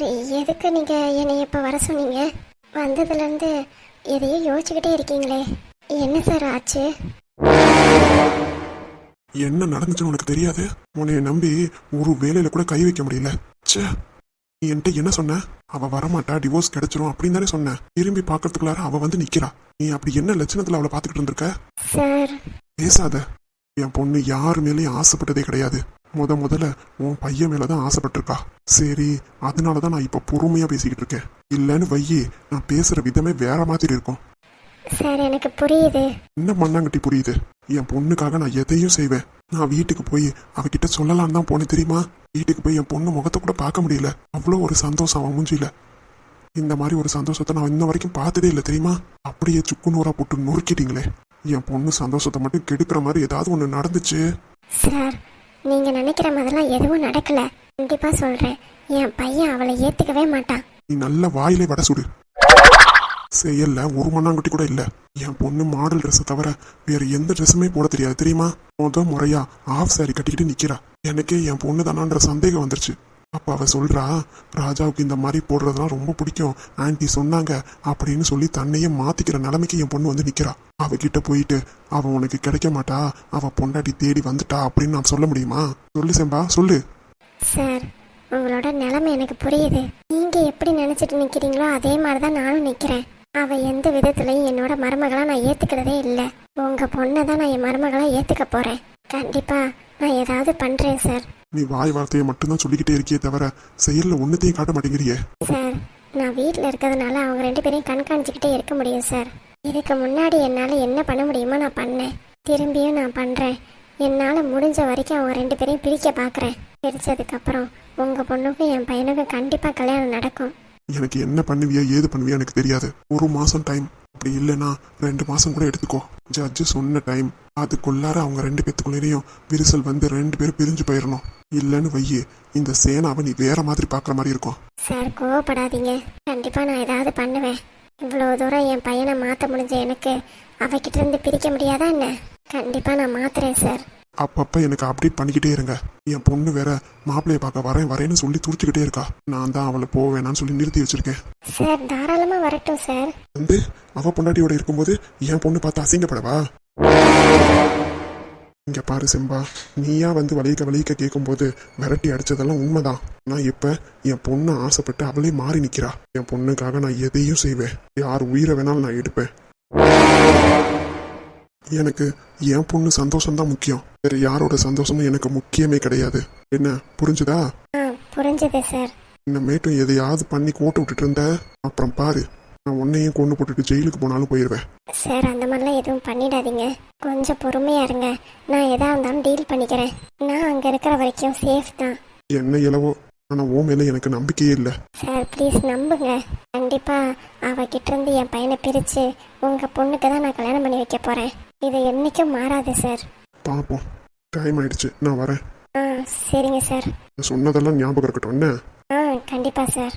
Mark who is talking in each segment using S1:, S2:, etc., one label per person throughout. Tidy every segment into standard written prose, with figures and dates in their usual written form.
S1: Sir, எதுக்கு நீங்கள் என்னை இப்போ வர சொன்னீங்க? வந்ததுலேருந்து எதையோ யோசிச்சுக்கிட்டே இருக்கீங்களே, என்ன சார் ஆச்சு?
S2: என்ன நடந்துச்சுன்னு உனக்கு தெரியாது? உன்னைய நம்பி ஒரு வேலையில கூட கை வைக்க முடியல. ச்சே, நீ என்கிட்ட என்ன சொன்ன? அவ வரமாட்டா, டிவோர்ஸ் கிடைச்சிரும் அப்படின்னு தானே சொன்ன. திரும்பி பாக்கிறதுக்குள்ளார அவ வந்து நிக்கிறா. நீ அப்படி என்ன லட்சணத்துல அவளை பாத்துக்கிட்டு இருந்திருக்க?
S1: சார்,
S2: பேசாத. என் பொண்ணு யாரு மேலேயும் ஆசைப்பட்டதே கிடையாது. முதல்ல உன் பையன் மேலதான் ஆசைப்பட்டிருக்கா. சரி, அதனாலதான் நான் இப்ப பொறுமையா பேசிக்கிட்டு இருக்கேன். இல்லன்னு வையே, நான் பேசுற விதமே வேற மாதிரி இருக்கும்.
S1: சார் எனக்கு புரியுது.
S2: என்ன மண்ணாங்கட்டி புரியுது? என் பொண்ணுக்காக நான் எதையும் செய்வேன். நான் வீட்டுக்கு போய் அவகிட்ட சொல்லலான்னு தான் போனேன் தெரியுமா? வீட்டுக்கு போய் என் பொண்ணு முகத்தை கூட பார்க்க முடியல. அவ்வளோ ஒரு சந்தோஷம் அவன் மூஞ்சில. இந்த மாதிரி ஒரு சந்தோஷத்தை நான் இன்ன வரைக்கும் பார்த்ததே இல்லை தெரியுமா? அப்படியே சுக்கு நூறா போட்டு நொறுக்கிட்டீங்களே. என் பொண்ணு சந்தோஷத்தை மட்டும் கெடுக்கிற மாதிரி ஏதாவது ஒன்று நடந்துச்சு?
S1: சார், நீங்க நினைக்கிற மாதிரிலாம் எதுவும் நடக்கல. கண்டிப்பா சொல்றேன், என் பையன் அவளை ஏத்துக்கவே மாட்டான்.
S2: நீ நல்ல வாயிலே வடை சுடு. செயல்ல ஒரு மண்ணாங்குட்டி கூட இல்ல. என் பொண்ணு மாடல் ட்ரெஸ் தவிர வேற எந்த ட்ரெஸ்ஸுமே போட தெரியாது தெரியுமா? முறையா ஆஃப் சாரி கட்டிக்கிட்டு நிக்கிறா. எனக்கே என் பொண்ணு தானான்ற சந்தேகம் வந்துருச்சு. அப்ப அவ சொல்றா, ராஜாவுக்கு இந்த மாதிரி போடுறதுலாம் ரொம்ப பிடிக்கும், ஆன்டி சொன்னாங்க அப்படின்னு சொல்லி தன்னையே மாத்திக்கிற நிலைமைக்கு என் பொண்ணு வந்து நிக்கிறா. அவகிட்ட போயிட்டு அவ உனக்கு கிடைக்க மாட்டா, அவ பொண்டாட்டி தேடி வந்துட்டா அப்படின்னு நான் சொல்ல முடியுமா? சொல்லு செம்பா, சொல்லு.
S1: சார், உங்களோட நிலைமை எனக்கு புரியுது. நீங்க எப்படி நினைச்சிட்டு நிக்கிறீங்களோ அதே மாதிரிதான் நானும் நிக்கிறேன். அவ எந்த விதத்துலயும் என்னோட மருமகளா நான் ஏத்துக்கிறதே இல்லை. உங்க பொண்ணை தான் நான் என் மருமகளா ஏத்துக்க போறேன். கண்டிப்பா நான் ஏதாவது பண்றேன் சார்.
S2: நீ வாய் வார்த்தையை மட்டும்தான் சொல்லிக்கிட்டே இருக்கியே தவிர செயல்ல ஒன்னத்தையும் காட்ட மாட்டேங்கிறியே.
S1: சார், நான் வீட்டில் இருக்கிறதுனால அவங்க 2 பேரையும் கண்காணிச்சுக்கிட்டே இருக்க முடியும் சார். இதுக்கு முன்னாடி என்னால் என்ன பண்ண முடியுமோ நான் பண்ணேன். திரும்பியும் நான் பண்ணுறேன். என்னால் முடிஞ்ச வரைக்கும் அவங்க 2 பேரையும் பிரிக்க பார்க்குறேன். பிரித்ததுக்கப்புறம் உங்கள் பொண்ணுக்கும் என் பையனுக்கும் கண்டிப்பாக கல்யாணம் நடக்கும்.
S2: எனக்கு என்ன பண்ணுவியா ஏது பண்ணுவியா எனக்கு தெரியாது. 1 மாசம் டைம், அப்படி இல்லைன்னா 2 மாசம் கூட எடுத்துக்கோ. ஜட்ஜு சொன்ன டைம், அதுக்குள்ளார அவங்க 2 பேத்துக்குள்ளேயும் விரிசல் வந்து 2 பேரும் பிரிஞ்சு போயிடணும். இல்லைன்னு வையே, இந்த சேனாவை நீ வேற மாதிரி பாக்குற மாதிரி இருக்கும்.
S1: சார், கோவப்படாதீங்க. கண்டிப்பா நான் ஏதாவது பண்ணுவேன். இவ்வளவு தூரம் என் பையனை மாத்த முடிஞ்ச எனக்கு அவகிட்ட இருந்து பிரிக்க முடியாதா என்ன? கண்டிப்பா நான் மாத்துறேன் சார்.
S2: அப்பப்ப எனக்கு அப்டேட் பண்ணிக்கிட்டே இருங்க. என் பொண்ணு வேற மாப்பிள்ளைய பார்க்க வரேன்னு சொல்லி துடிச்சுக்கிட்டே இருக்கா. நான் தான் அவளை போவேனான்னு சொல்லி நிறுத்தி வச்சிருக்கேன்.
S1: சார், தாராளமா வரட்டும் சார்.
S2: வந்து அவ பொண்டாட்டியோட இருக்கும்போது என் பொண்ணு பார்த்து அசிங்கப்படவா? இங்க பாரு செம்பா, நீயா வந்து வலிக்க கேட்கும்போது விரட்டி அடிச்சதெல்லாம் உண்மைதான். நான் இப்ப என் பொண்ணு ஆசைப்பட்டு அவளே மாறி நிக்கிறா. என் பொண்ணுக்காக நான் எதையும் செய்வேன். யார் உயிரை வேணாலும் நான் எடுப்பேன். எனக்கு என் பொண்ணு சந்தோஷம்தான் முக்கியம். வேற யாரோட சந்தோஷமும் எனக்கு முக்கியமே கிடையாது. என்ன புரிஞ்சுதா?
S1: புரிஞ்சது சார்.
S2: இன்னமேட்டும் எதையாவது பண்ணி கோட்டை விட்டுட்டு இருந்த அப்புறம் பாரு, நான் உன்னையும் கொண்டு போட்டுட்டு ஜெயிலுக்கு போனாலும் போயிடுவேன்.
S1: சார், அந்த மாதிரிலாம் எதுவும் பண்ணிடாதீங்க. கொஞ்சம் பொறுமையா இருங்க. நான் எதா இருந்தாலும் டீல் பண்ணிக்கிறேன். நான் அங்க இருக்கிற வரைக்கும் சேஃப் தான்.
S2: என்ன இலவோ, ஆனா உன் மேல எனக்கு நம்பிக்கையே இல்லை.
S1: சார், ப்ளீஸ் நம்புங்க. கண்டிப்பா அவகிட்ட இருந்து என் பையனை பிரிச்சு உங்க பொண்ணுக்கு தான் நான் கல்யாணம் பண்ணி வைக்க போறேன். இது என்னைக்கும் மாறாது சார்.
S2: பாப்போம். டைம் ஆயிடுச்சு, நான் வரேன்.
S1: சரிங்க சார்.
S2: சொன்னதெல்லாம் ஞாபகம் இருக்கட்டும் என்ன?
S1: கண்டிப்பா சார்.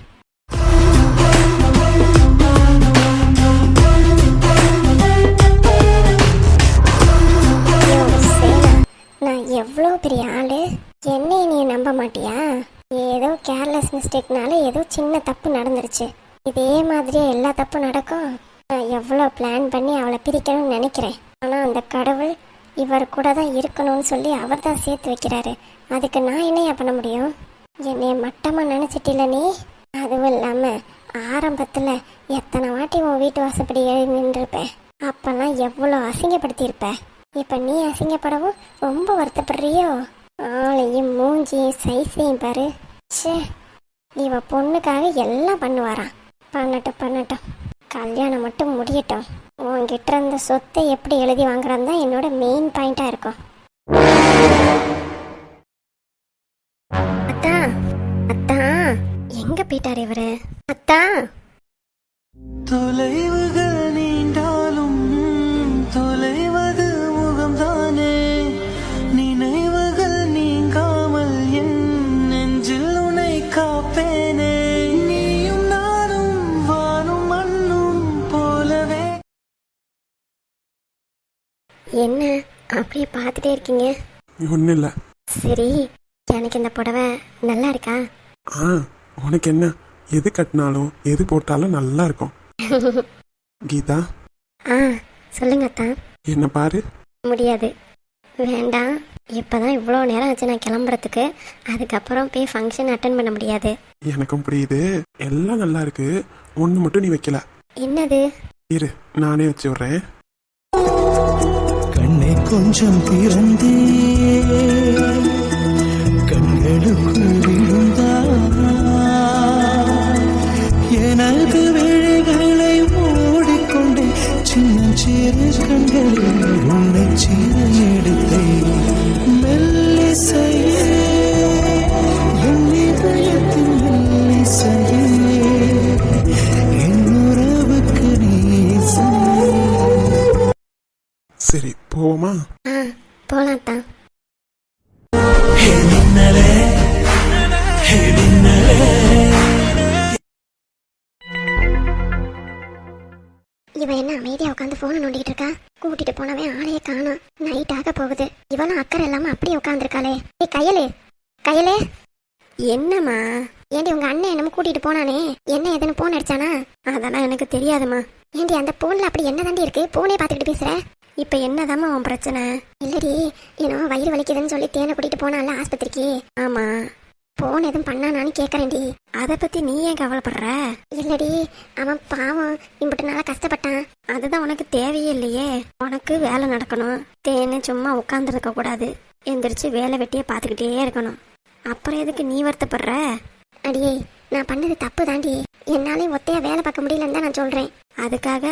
S1: நான் எவ்வளோ பெரிய ஆளு, என்னைய நீ நம்ப மாட்டியா? ஏதோ கேர்லெஸ் மிஸ்டேக்னால ஏதோ சின்ன தப்பு நடந்துருச்சு. இதே மாதிரியே எல்லா தப்பும் நடக்கும். நான் எவ்வளோ பிளான் பண்ணி அவளை பிரிக்கணும்னு நினைக்கிறேன். ஆனால் அந்த கடவுள் இவர் கூட தான் இருக்கணும்னு சொல்லி அவர் தான் சேர்த்து வைக்கிறாரு. அதுக்கு நான் என்னையா பண்ண முடியும்? என்னைய மட்டமாக நினச்சிட்டில்ல நீ? அதுவும் இல்லாமல் ஆரம்பத்தில் எத்தனை வாட்டி உன் வீட்டு வாசப்படி எழுதி நின்றுருப்பேன். அப்பெல்லாம் எவ்வளோ அசிங்கப்படுத்தியிருப்ப. இப்போ நீ அசிங்கப்படவும் ரொம்ப வருத்தப்படுறியோ? ஆளையும் மூஞ்சியும் சைஸையும் பாரு. ச்சே, இவ பொண்ணுக்காக எல்லாம் பண்ணுவாராம். பண்ணட்டும், கல்யாணம் மட்டும் முடியட்டும். உன்கிட்ட இருந்த சொத்தை எப்படி எழுதி வாங்குறான்னு தான் என்னோட மெயின் பாயிண்டா இருக்கும். அத்தா, எங்க போயிட்டாரு இவரு? அத்தா,
S3: தொலைவுகள் நீண்டாலும் தொலைவது முகம்தானே, நினைவுகள் நீங்காமல் என் நெஞ்சில் உன்னை காப்பேனே, நீயும் நானும் வானும் மண்ணும் போலவே.
S1: என்ன அப்படியே பார்த்துட்டே இருக்கீங்க?
S2: ஒன்றும் இல்லை.
S1: சரி, எனக்கு இந்த புடவை நல்லா இருக்கா?
S2: உனக்கு என்ன, எது கட்டினாலும் எது போட்டாலும் நல்லா இருக்கும். கீதா,
S1: ஆ சொல்லுங்க அத்தான்.
S2: என்ன பாரு.
S1: முடியாது, வேண்டாம். இப்போதான் இவ்வளோ நேரம் ஆச்சு நான் கிளம்புறதுக்கு. அதுக்கப்புறம் போய் ஃபங்க்ஷன் அட்டன் பண்ண முடியாது.
S2: எனக்கும் புரியுது, எல்லாம் நல்லா இருக்கு. ஒன்று மட்டும் நீ வைக்கல.
S1: என்னது?
S2: இரு, நானே வச்சு விட்றேன்.
S3: கண்ணை கொஞ்சம் திறந்தே கண்களுக்குள் விழுந்தா எனது விழிகளை மூடிக்கொண்டே சின்ன சிறு கண்களில் உன்னை சீர எடுத்தே மெல்லிசையே என் இதயத்தின் மெல்லிசையே என் உறவுக்கு நீ
S2: சரி, போவோமா?
S1: ஆ போகலாம் அத்தான். இவன் என்ன அமைதியா உட்காந்து போன நோண்டிக்கிட்டு இருக்கா? கூட்டிட்டு போனவன் ஆளையே காணோம். நைட் ஆக போகுது. இவனும் அக்கறை இல்லாம அப்படியே உட்காந்துருக்காளே. ஏய் கையலே, கையலே. என்னம்மா? ஏண்டி உங்க அண்ணன் என்னமோ கூட்டிட்டு போனானே, என்ன எதுன்னு போன் அடிச்சானா? அதெல்லாம் எனக்கு தெரியாதுமா. ஏண்டி அந்த போன்ல அப்படி என்ன தாண்டி இருக்கு? போனே பாத்துக்கிட்டு பேசுற. இப்ப என்னதாம்மா உன் பிரச்சனை? இல்லடி, என்னோ வயிறு வலிக்குதுன்னு சொல்லி தேனை கூட்டிட்டு போனால ஆஸ்பத்திரிக்கு. ஆமா, போன் எதுவும் பண்ணானான்னு கேக்குறேன்டி. அதை பத்தி நீ ஏன் கவலைப்படுற? இல்லடி, அவன் பாவம் இம்பிட்டு நாளா கஷ்டப்பட்டான். அதுதான் உனக்கு தேவையே இல்லையே. உனக்கு வேலை நடக்கணும். தேனு சும்மா உட்காந்துருக்க கூடாது. எந்திரிச்சு வேலை வெட்டியே பார்த்துக்கிட்டே இருக்கணும். அப்புறம் எதுக்கு நீ வருத்தப்படுற? அடியே, நான் பண்ணது தப்பு தாண்டி. என்னாலையும் ஒத்தையா வேலை பார்க்க முடியலன்னு தான் நான் சொல்றேன். அதுக்காக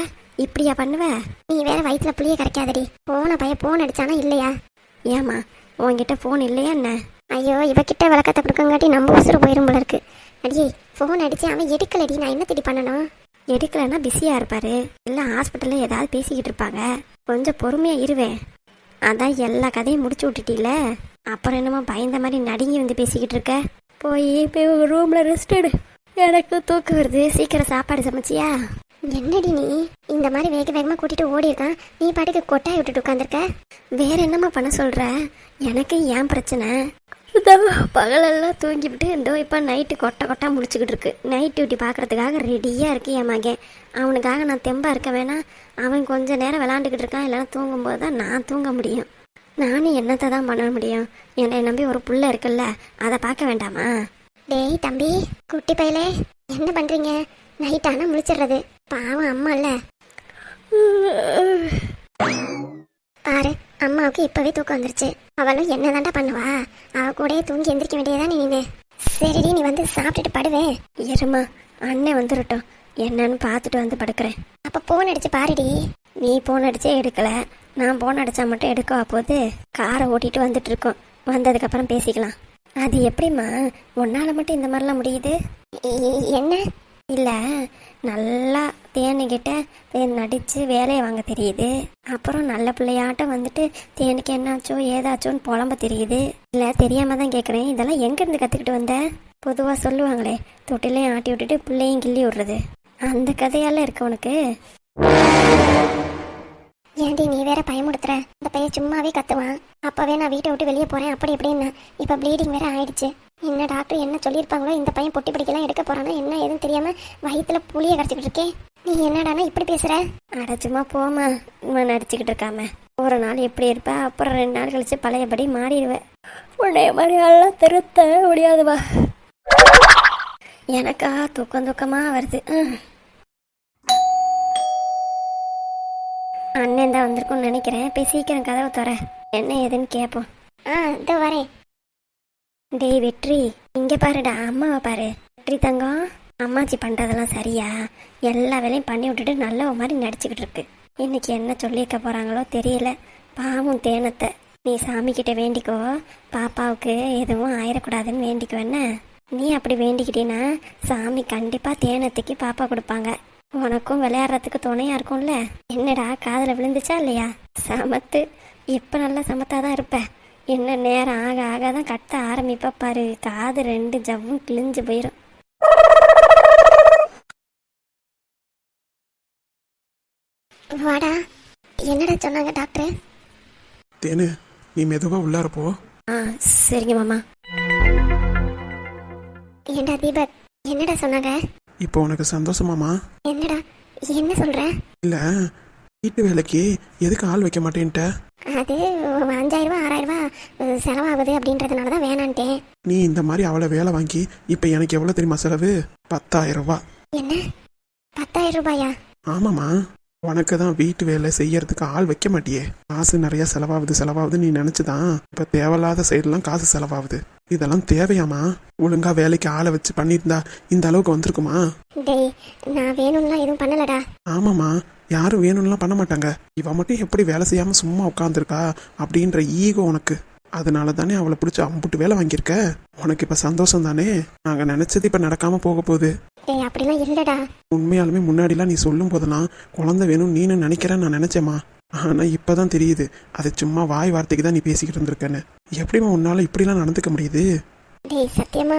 S1: இப்படியா பண்ணுவ? நீ வேற வயிற்றுல புளிய கரைக்காதடி. போன பையன் போன் அடிச்சானா இல்லையா? ஏமா, உன்கிட்ட போன் இல்லையா என்ன? ஐயோ, இவகிட்ட விளக்கத்தை கொடுக்கங்காட்டி நம்ம உசுறு போயிரும் போல இருக்கு. அடியே, போன் அடிச்சு அவன் எடுக்கலடி. நான் என்ன தேடி பண்ணணும்? எடுக்கலன்னா பிஸியா இருப்பாரு, இல்ல ஹாஸ்பிட்டல்ல ஏதாவது பேசிக்கிட்டு இருப்பாங்க. கொஞ்சம் பொறுமையா இருவேன். அதான் எல்லா கதையும் முடிச்சு விட்டுட்டீல. அப்புறம் என்னமோ பயந்த மாதிரி நடுங்கி வந்து பேசிக்கிட்டு இருக்க. போய் ரூம்ல ரெஸ்ட் எடு. எனக்கு தூக்கம் வருது. சீக்கிரம் சாப்பாடு சமைச்சியா? என்னடி நீ இந்த மாதிரி வேக வேகமா கூட்டிட்டு ஓடி இருக்கான், நீ பாட்டுக்கு கொட்டாய் விட்டுட்டு உட்காந்துருக்க. வேற என்னம்மா பண்ண சொல்ற? எனக்கு ஏன் பிரச்சனை? பகலெல்லாம் தூங்கிவிட்டு இதோ இப்போ நைட்டு கொட்டா முடிச்சுக்கிட்டு இருக்கு. நைட் டியூட்டி பார்க்கறதுக்காக ரெடியாக இருக்கு என் மகன். அவனுக்காக நான் தெம்பா இருக்க வேணா? அவன் கொஞ்ச நேரம் விளாண்டுக்கிட்டு இருக்கான். இல்லைன்னா தூங்கும்போது தான் நான் தூங்க முடியும். நானும் என்னத்தை தான் பண்ண முடியும்? என்னை நம்பி ஒரு புள்ள இருக்குல்ல, அதை பார்க்க வேண்டாமா? டேய் தம்பி, குட்டி பையலே, என்ன பண்றீங்க? நைட் ஆனால் முழிச்சிடுறது. பாவம் அம்மா இல்ல. பாரு, அம்மாவுக்கு இப்பவே தூக்கம் வந்துருச்சு. அவளும் என்னதாண்டா பண்ணுவா? அவ கூட தூங்கி எந்திரிக்க வேண்டியதானே நீனு. சரிடி, நீ வந்து சாப்பிட்டுட்டு படுவேன். இருமா, அண்ணன் வந்துடட்டும், என்னன்னு பார்த்துட்டு வந்து படுக்கிறேன். அப்ப போன் அடிச்சு பாருடி. நீ போன் அடிச்சே எடுக்கல, நான் போன் அடிச்சா மட்டும் எடுக்கவா போகுது? காரை ஓட்டிட்டு வந்துட்டு இருக்கோம், வந்ததுக்கு அப்புறம் பேசிக்கலாம். அது எப்படிம்மா உன்னால மட்டும் இந்த மாதிரிலாம் முடியுது? என்ன இல்ல, நல்லா தேனுக்கிட்ட தேன் நடிச்சு வேலையை வாங்க தெரியுது. அப்புறம் நல்ல பிள்ளையாட்டம் வந்துட்டு தேனுக்கு என்னாச்சோ ஏதாச்சோன்னு புலம்ப தெரியுது. இல்ல தெரியாம தான் கேட்குறேன், இதெல்லாம் எங்க இருந்து கத்துக்கிட்டு வந்த? பொதுவா சொல்லுவாங்களே, தொட்டிலையும் ஆட்டி விட்டுட்டு பிள்ளையும் கிள்ளி விடுறது, அந்த கதையால இருக்கு உனக்கு. ஏன்டி நீ வேற பயமுடுத்துற? இந்த பையன் சும்மாவே கத்துவான். அப்பவே நான் வீட்டை விட்டு வெளியே போறேன் அப்படி இப்படின்னா. இப்ப ப்ளீடிங் வேற ஆயிடுச்சு. என்ன டாக்டர் என்ன சொல்லியிருப்பாங்களோ, இந்த பையன் பொட்டி பிடிக்கலாம் எடுக்க போறானா என்ன எதுவும் தெரியாம வயிற்றுல புளிய கரைச்சிக்கிட்டு இருக்கேன். நீ என்னடானா இப்படி பேசுற? அட சும்மா போமா, இவன் நடிச்சுக்கிட்டு இருக்காம. ஒரு நாள் எப்படி இருப்ப, அப்புறம் 2 நாள் கழிச்சு பழையபடி மாறிடுவேன். உன்னைய மாதிரி எல்லாம் திருத்த முடியாதுவா. எனக்கா தூக்கமா வருது. அண்ணன் தான் வந்திருக்கும்னு நினைக்கிறேன். போய் சீக்கிரம் கதவை தர, என்ன ஏதுன்னு கேட்போம். இதோ வரேன். டேய் வெற்றி, இங்க பாருடா, அம்மாவை பாரு. வெற்றி தங்கம், அம்மாச்சி பண்றதெல்லாம் சரியா? எல்லா வேலையும் பண்ணி விட்டுட்டு நல்ல மாதிரி நடிச்சுக்கிட்டு இருக்கு. இன்னைக்கு என்ன சொல்லியிருக்க போறாங்களோ தெரியல. பாவம் தேனத்தை. நீ சாமி கிட்ட வேண்டிக்கோ, பாப்பாவுக்கு எதுவும் ஆயிடக்கூடாதுன்னு வேண்டிக்கோ. என்ன நீ அப்படி வேண்டிக்கிட்டீன்னா சாமி கண்டிப்பா தேனத்துக்கு பாப்பா கொடுப்பாங்க. உனக்கும் விளையாடுறதுக்கு துணையா இருக்கும்ல. என்னடா காதுல விழுந்துச்சா இல்லையா? சமத்து. இப்ப நல்லா சமத்தாதான் இருப்ப. என்ன நேரம் ஆக ஆகாதான் கத்த ஆரம்பிப்ப பாரு. காது 2 ஜவ்வும் கிழிஞ்சு போயிடும். வாடா. என்னடா சொன்னாங்க டாக்டர்?
S2: தேனு, நீ மெதுவா உள்ளார போ.
S1: சரிங்க மாமா. ஏண்டா தீபக், என்னடா சொன்னாங்க?
S2: இப்போ உனக்கு சந்தோஷமாமா?
S1: என்னடா என்ன சொல்ற?
S2: இல்லை, வீட்டு வேலைக்கு எதுக்கு ஆள் வைக்க மாட்டேன்ட்ட?
S1: அது 5000 ரூபா 6000 ரூபா செலவாகுது அப்படின்றதுனால தான் வேணான்ட்டேன்.
S2: நீ இந்த மாதிரி அவளை வேலை வாங்கி இப்போ எனக்கு எவ்வளோ தெரியுமா செலவு? 10,000 ரூபா.
S1: என்ன 10,000 ரூபாயா?
S2: ஆமாம்மா, உனக்கு தான் வீட்டு வேலை செய்யறதுக்கு ஆள் வைக்க மாட்டியே. காசு நிறைய செலவாகுது நீ நினச்சிதான் இப்போ தேவையில்லாத சைடெலாம் காசு செலவாகுது. இதெல்லாம் தேவையாமா? ஒழுங்கா வேலைக்கு ஆளை வச்சு பண்ணியிருந்தா இந்த அளவுக்கு வந்திருக்குமா?
S1: டேய், நான் வேணும்லாம் எதுவும் பண்ணலடா.
S2: ஆமாம்மா, யாரும் வேணும்லாம் பண்ண மாட்டாங்க. இவ மட்டும் எப்படி வேலை செய்யாமல் சும்மா உட்காந்துருக்கா அப்படின்ற ஈகோ உனக்கு. அதனால தானே அவளை பிடிச்சி அம்புட்டு வேலை வாங்கியிருக்க. உனக்கு இப்போ சந்தோஷம் தானே? நாங்கள் நினச்சது இப்போ நடக்காமல் போக போகுது.
S1: டேய், அப்படிலாம் இல்லடா.
S2: உண்மையாலுமே முன்னாடிலாம் நீ சொல்லும் போதெல்லாம் குழந்தை வேணும் நீனு நினைக்கிறேன்னு நான் நினச்சேம்மா. ஆனால் இப்போ தான் தெரியுது அது சும்மா வாய் வார்த்தைக்கு தான் நீ பேசிக்கிட்டு இருந்திருக்கேன்னு. எப்படிம்மா உன்னால் இப்படிலாம் நடந்துக்க முடியுது?
S1: டேய் சத்தியமா.